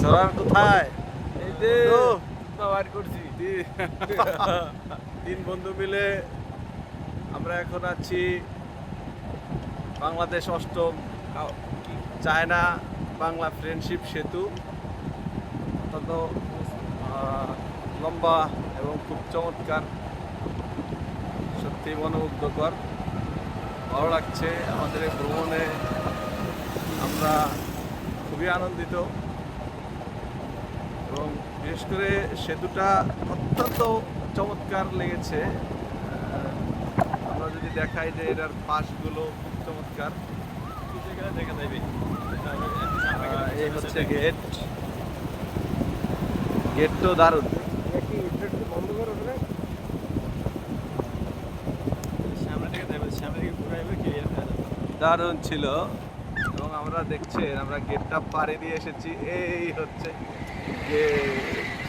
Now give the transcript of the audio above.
সরার কোথায়? এই যে তো বার করছি। তিন বন্ধু মিলে আমরা এখন আছি বাংলাদেশ অষ্টম চায়না বাংলা ফ্রেন্ডশিপ সেতু। অত্যন্ত লম্বা এবং খুব চমৎকার, সত্যি মনোমুগ্ধকর, ভালো লাগছে। আমাদের এই ভ্রমণে আমরা খুবই আনন্দিত এবং বিশেষ করে সেতুটা অত্যন্ত চমৎকার লেগেছে। আমরা যদি দেখাই যে এটার পাশগুলো খুব চমৎকার। দেখা যাবে। এই হচ্ছে গেট, গেট তো দারুণ। বন্ধ করো না। সামনে থেকে যাবে, সামনে থেকে ঘুরাইবে ক্লিয়ার হয়ে যাবে। দারুণ ছিল এবং আমরা দেখছেন আমরা গেটটা পাড়ি দিয়ে এসেছি। এই হচ্ছে গেট।